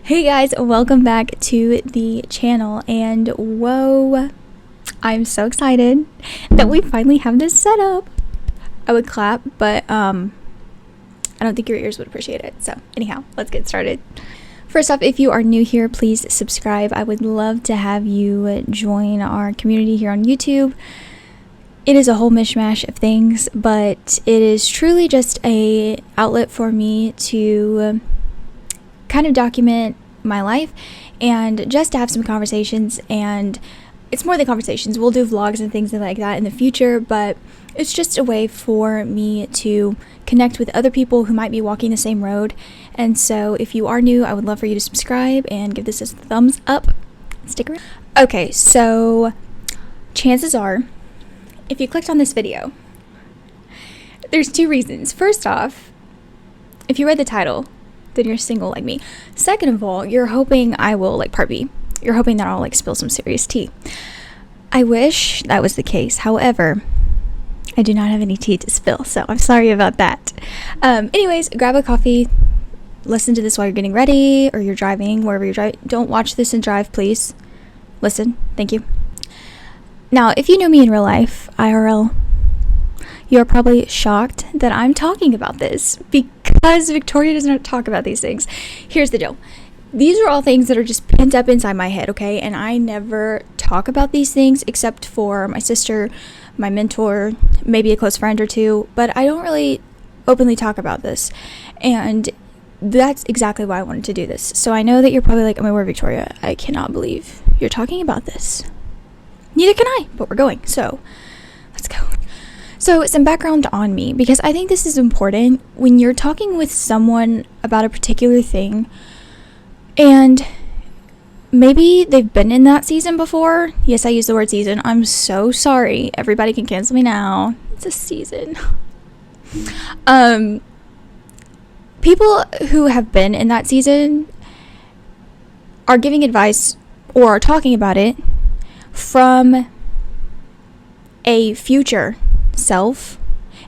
Hey guys, welcome back to the channel, and whoa, I'm so excited that we finally have this set up. I would clap, but I don't think your ears would appreciate it. So anyhow, let's get started. First off, if you are new here, please subscribe. I would love to have you join our community here on YouTube. It is a whole mishmash of things, but it is truly just a outlet for me to kind of document my life and just to have some conversations. And it's more than conversations. We'll do vlogs and things like that in the future, but it's just a way for me to connect with other people who might be walking the same road. And so if you are new, I would love for you to subscribe and give this a thumbs up. Stick around. Okay, so chances are, if you clicked on this video, there's two reasons. First off, if you read the title, then you're single like me. Second of all, you're hoping I will part B. You're hoping that I'll spill some serious tea. I wish that was the case. However, I do not have any tea to spill, so I'm sorry about that. Anyways, grab a coffee, listen to this while you're getting ready or you're driving, wherever you're driving. Don't watch this and drive, please. Listen. Thank you. Now, if you know me in real life, IRL, you're probably shocked that I'm talking about this because Victoria does not talk about these things. Here's the deal. These are all things that are just pent up inside my head, okay? And I never talk about these things except for my sister, my mentor, maybe a close friend or two, but I don't really openly talk about this. And that's exactly why I wanted to do this. So I know that you're probably like, oh my word, Victoria, I cannot believe you're talking about this. Neither can I, but we're going. So let's go. So some background on me, because I think this is important when you're talking with someone about a particular thing and maybe they've been in that season before. Yes, I use the word season. I'm so sorry. Everybody can cancel me now. It's a season. People who have been in that season are giving advice or are talking about it from a future self,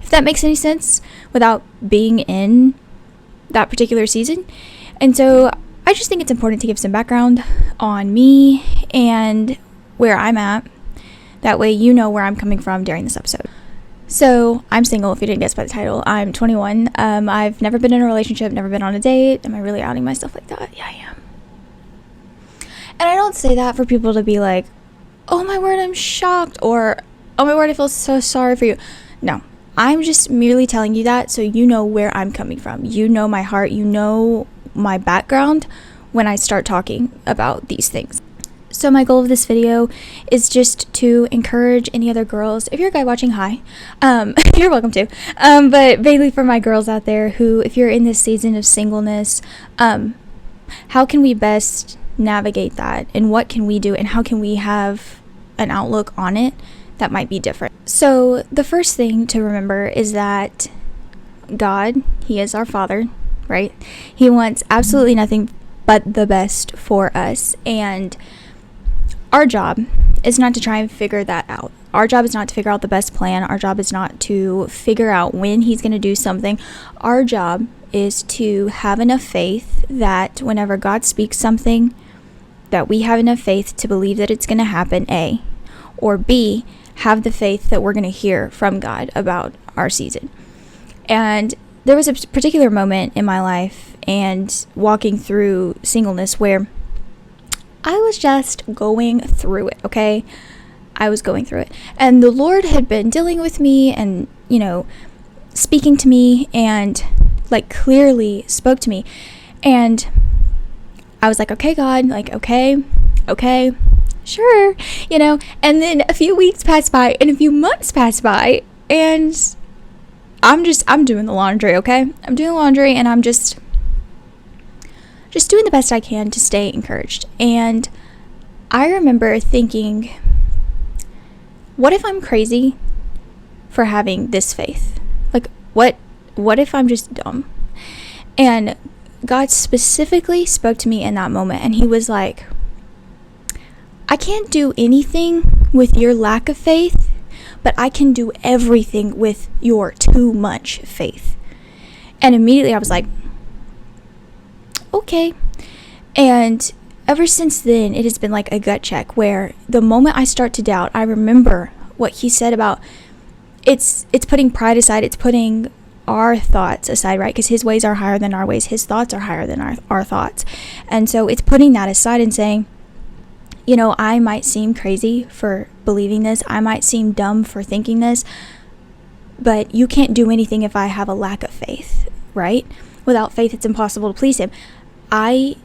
if that makes any sense, without being in that particular season. And so I just think it's important to give some background on me and where I'm at. That way you know where I'm coming from during this episode. So I'm single, if you didn't guess by the title. I'm 21. I've never been in a relationship, never been on a date. Am I really outing myself like that? Yeah, I am. And I don't say that for people to be like, oh my word, I'm shocked, or oh my word, I feel so sorry for you. No, I'm just merely telling you that so you know where I'm coming from. You know my heart, you know my background when I start talking about these things. So my goal of this video is just to encourage any other girls. If you're a guy watching, hi. You're welcome to. But mainly for my girls out there who, if you're in this season of singleness, how can we best navigate that, and what can we do, and how can we have an outlook on it that might be different? So the first thing to remember is that God, He is our Father, right? He wants absolutely nothing but the best for us, and our job is not to try and figure that out. Our job is not to figure out the best plan. Our job is not to figure out when He's going to do something. Our job is to have enough faith that whenever God speaks something, that we have enough faith to believe that it's going to happen, A, or B, have the faith that we're going to hear from God about our season. And there was a particular moment in my life and walking through singleness where I was just going through it, okay? I was going through it. And the Lord had been dealing with me and, speaking to me and clearly spoke to me. And I was like, okay, God, okay, sure, and then a few weeks passed by and a few months passed by, and I'm doing the laundry, okay? I'm doing laundry, and I'm just doing the best I can to stay encouraged. And I remember thinking, what if I'm crazy for having this faith? What if I'm just dumb? And God specifically spoke to me in that moment, and He was like, I can't do anything with your lack of faith, but I can do everything with your too much faith. And immediately I was like, okay. And ever since then, it has been like a gut check where the moment I start to doubt, I remember what he said about it's putting pride aside, it's putting our thoughts aside, right? Because his ways are higher than our ways, his thoughts are higher than our thoughts. And so it's putting that aside and saying, I might seem crazy for believing this, I might seem dumb for thinking this, but you can't do anything if I have a lack of faith, right? Without faith, it's impossible to please him. I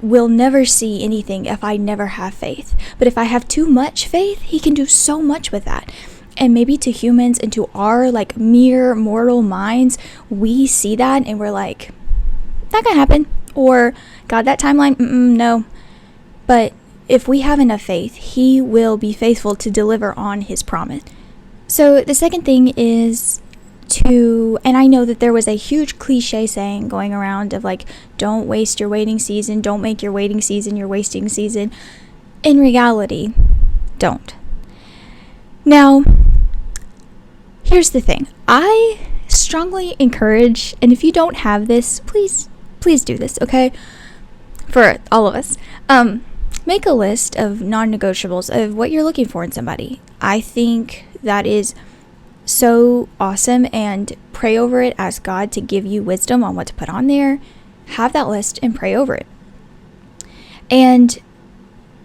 will never see anything if I never have faith. But if I have too much faith, he can do so much with that. And maybe to humans and to our like mere mortal minds, we see that and we're like, that can happen. Or, God, that timeline, no. But if we have enough faith, he will be faithful to deliver on his promise. So the second thing is and I know that there was a huge cliche saying going around of like, don't waste your waiting season, don't make your waiting season your wasting season. In reality, don't. Now, here's the thing. I strongly encourage, and if you don't have this, please do this, okay? For all of us. Make a list of non-negotiables of what you're looking for in somebody. I think that is so awesome, and pray over it. Ask God to give you wisdom on what to put on there. Have that list and pray over it.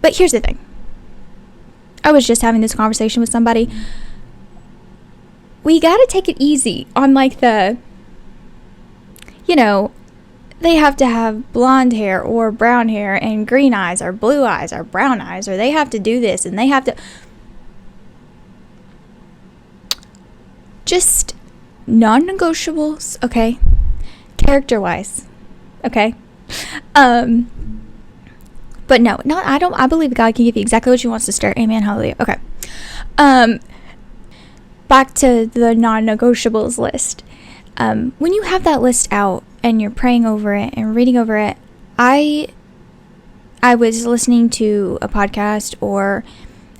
But here's the thing. I was just having this conversation with somebody. We gotta take it easy on like they have to have blonde hair or brown hair and green eyes or blue eyes or brown eyes, or they have to do this and they have to. Just non-negotiables, okay? Character-wise, okay? But no, I believe God can give you exactly what you want to start. Amen, hallelujah. Okay. Back to the non-negotiables list. When you have that list out and you're praying over it and reading over it, I was listening to a podcast or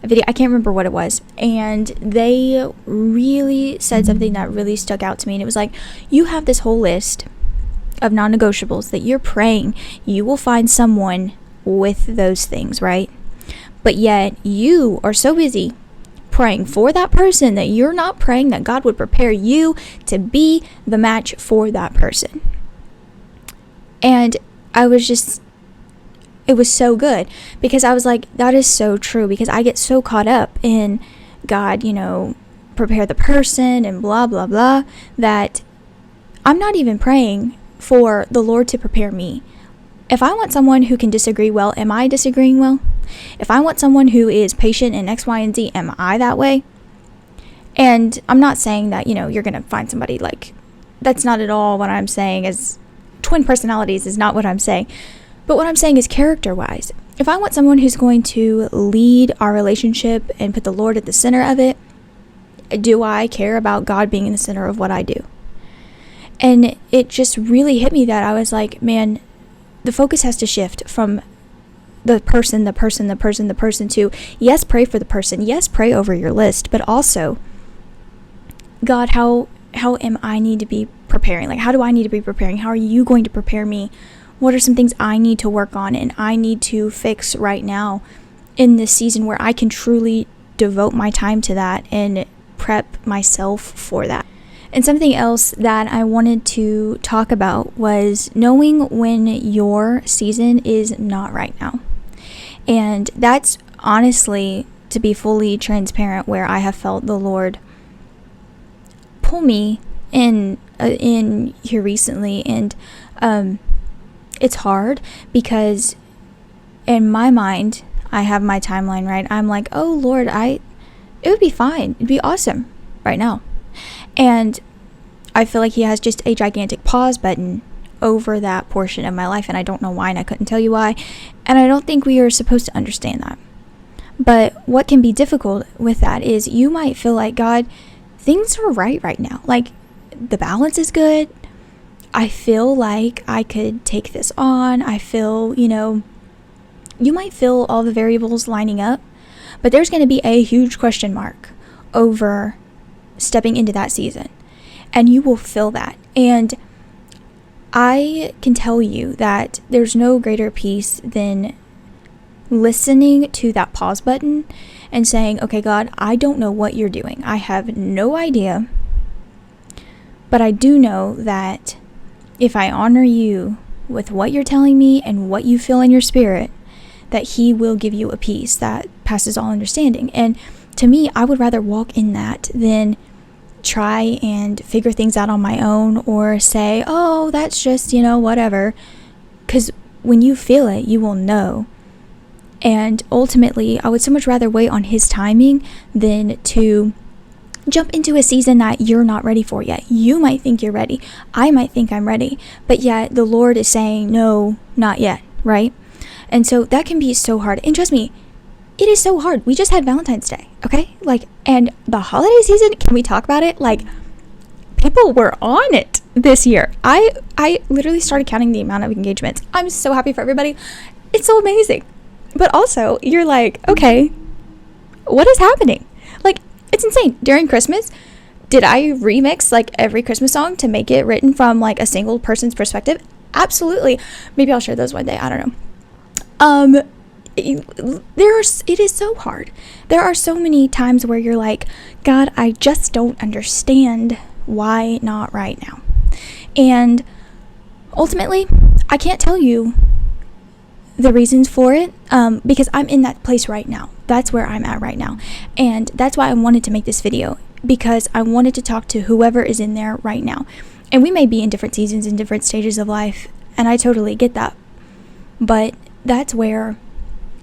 a video, I can't remember what it was, and they really said something that really stuck out to me, and it was like, you have this whole list of non-negotiables that you're praying you will find someone with those things, right? But yet you are so busy praying for that person that you're not praying that God would prepare you to be the match for that person. And it was so good, because I was like, that is so true, because I get so caught up in God, prepare the person and blah, blah, blah, that I'm not even praying for the Lord to prepare me. If I want someone who can disagree well, am I disagreeing well? If I want someone who is patient in X, Y, and Z, am I that way? And I'm not saying that, you're going to find somebody like, that's not at all what I'm saying. As twin personalities is not what I'm saying. But what I'm saying is character-wise. If I want someone who's going to lead our relationship and put the Lord at the center of it, do I care about God being in the center of what I do? And it just really hit me that I was like, man, the focus has to shift from the person to, yes, pray for the person. Yes, pray over your list. But also, God, how am I need to be preparing? Like, how do I need to be preparing? How are you going to prepare me? What are some things I need to work on and I need to fix right now in this season where I can truly devote my time to that and prep myself for that? And something else that I wanted to talk about was knowing when your season is not right now. And that's honestly, to be fully transparent, where I have felt the Lord pull me in here recently. And it's hard because in my mind, I have my timeline, right? I'm like, oh Lord, it would be fine. It'd be awesome right now. And I feel like he has just a gigantic pause button over that portion of my life, and I don't know why, and I couldn't tell you why, and I don't think we are supposed to understand that. But what can be difficult with that is you might feel like, God, things are right now. Like, the balance is good. I feel like I could take this on. I feel, you might feel all the variables lining up, but there's going to be a huge question mark over stepping into that season. And you will feel that. And I can tell you that there's no greater peace than listening to that pause button and saying, okay, God, I don't know what you're doing. I have no idea. But I do know that if I honor you with what you're telling me and what you feel in your spirit, that he will give you a peace that passes all understanding. And to me, I would rather walk in that than try and figure things out on my own or say, oh, that's just, whatever. Because when you feel it, you will know. And ultimately, I would so much rather wait on his timing than to jump into a season that you're not ready for yet. You might think you're ready. I might think I'm ready. But yet the Lord is saying, no, not yet, right? And so that can be so hard. And trust me, it is so hard. We just had Valentine's Day, okay? And the holiday season, can we talk about it? People were on it this year. I literally started counting the amount of engagements. I'm so happy for everybody. It's so amazing. But also, you're like, okay, what is happening? It's insane. During Christmas, did I remix every Christmas song to make it written from a single person's perspective? Absolutely. Maybe I'll share those one day. I don't know. It is so hard. There are so many times where you're like, God, I just don't understand. Why not right now? And ultimately, I can't tell you the reasons for it because I'm in that place right now. That's where I'm at right now. And that's why I wanted to make this video, because I wanted to talk to whoever is in there right now. And we may be in different seasons, in different stages of life, and I totally get that. But that's where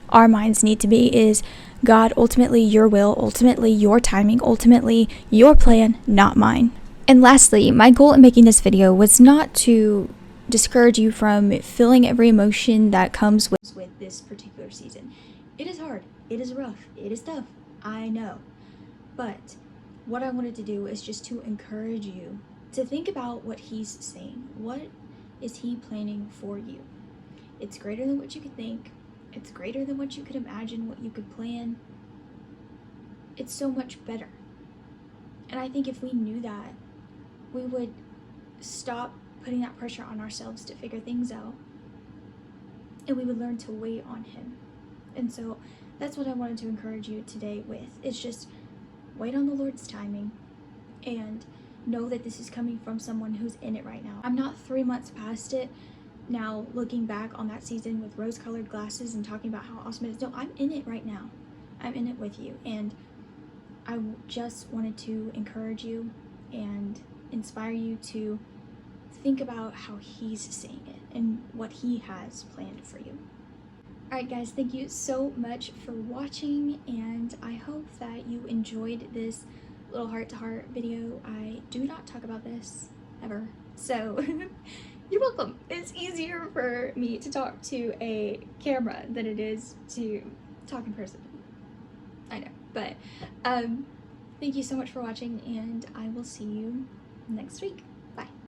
our minds need to be, is God, ultimately your will, ultimately your timing, ultimately your plan, not mine. And lastly, my goal in making this video was not to discourage you from feeling every emotion that comes with this particular season. It is hard, it is rough, it is tough, I know. But what I wanted to do is just to encourage you to think about what he's saying. What is he planning for you? It's greater than what you could think. It's greater than what you could imagine, what you could plan. It's so much better. And I think if we knew that, we would stop putting that pressure on ourselves to figure things out, and we would learn to wait on him. And so that's what I wanted to encourage you today with. It's just wait on the Lord's timing and know that this is coming from someone who's in it right now. I'm not 3 months past it now looking back on that season with rose-colored glasses and talking about how awesome it is. No, I'm in it right now. I'm in it with you. And I just wanted to encourage you and inspire you to think about how he's seeing it and what he has planned for you. Alright guys, thank you so much for watching, and I hope that you enjoyed this little heart-to-heart video. I do not talk about this ever, so you're welcome. It's easier for me to talk to a camera than it is to talk in person. I know, but thank you so much for watching, and I will see you next week. Bye.